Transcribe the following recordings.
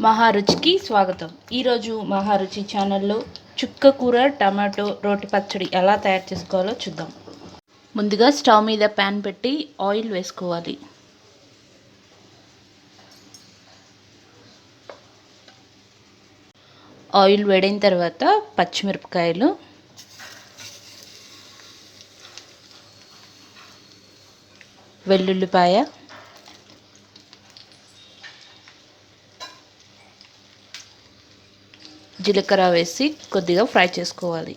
మహారుచికి స్వాగతం. ఈరోజు మహారుచి ఛానల్లో చుక్కకూర టమాటో రోటి పచ్చడి ఎలా తయారు చేసుకోవాలో చూద్దాం. ముందుగా స్టవ్ మీద ప్యాన్ పెట్టి ఆయిల్ వేసుకోవాలి. ఆయిల్ వేడైన తర్వాత పచ్చిమిరపకాయలు, వెల్లుల్లిపాయ, జీలకర్ర వేసి కొద్దిగా ఫ్రై చేసుకోవాలి.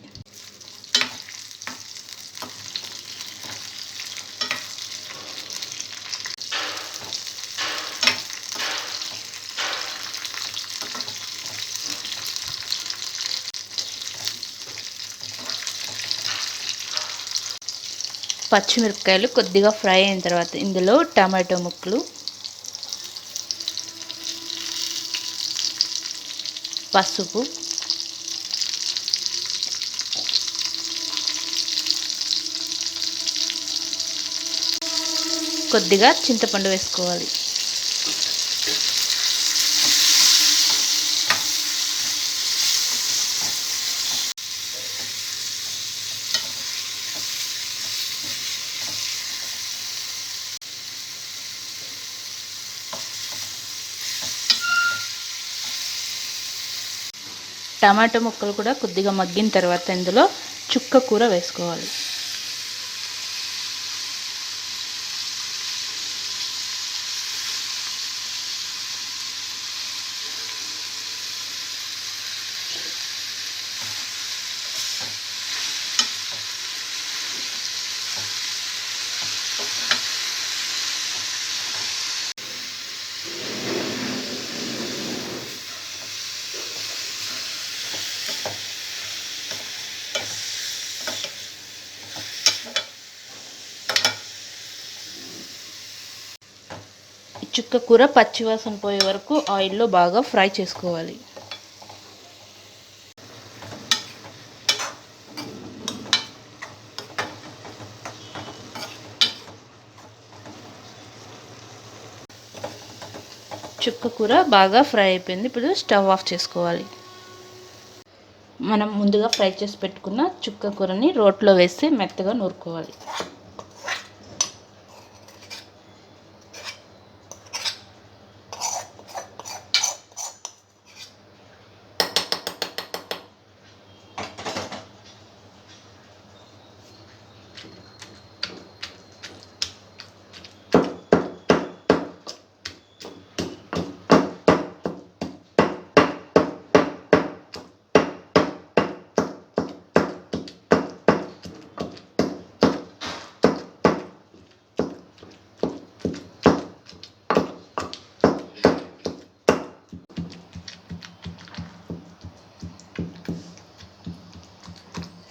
పచ్చిమిరపకాయలు కొద్దిగా ఫ్రై అయిన తర్వాత ఇందులో టమాటో ముక్కలు, పసుపు, కొద్దిగా చింతపండు వేసుకోవాలి. టమాటో ముక్కలు కూడా కొద్దిగా మగ్గిన తర్వాత ఇందులో చుక్కకూర వేసుకోవాలి. చుక్కకూర పచ్చివాసన పోయే వరకు ఆయిల్లో బాగా ఫ్రై చేసుకోవాలి. చుక్కకూర బాగా ఫ్రై అయిపోయింది. ఇప్పుడు స్టవ్ ఆఫ్ చేసుకోవాలి. మనం ముందుగా ఫ్రై చేసి పెట్టుకున్న చుక్కకూరని రోట్లో వేసి మెత్తగా నూరుకోవాలి.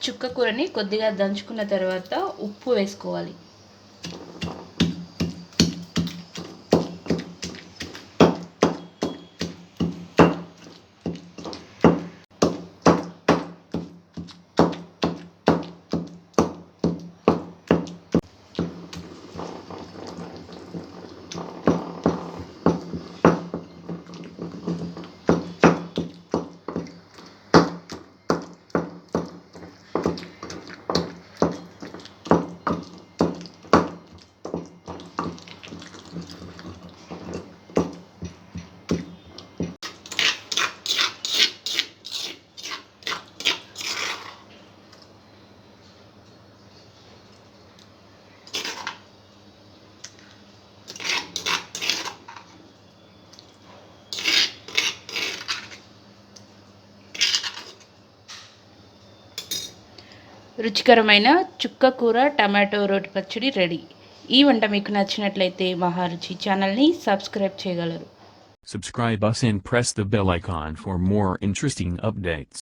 చుక్కకూరని కొద్దిగా దంచుకున్న తర్వాత ఉప్పు వేసుకోవాలి. రుచికరమైన చుక్కకూర టమాటో రోటి పచ్చడి రెడీ. ఈ వంట మీకు నచ్చినట్లయితే మహారుచి ఛానల్ని సబ్స్క్రైబ్ చేయగలరు. Subscribe us and press the bell icon for more interesting updates.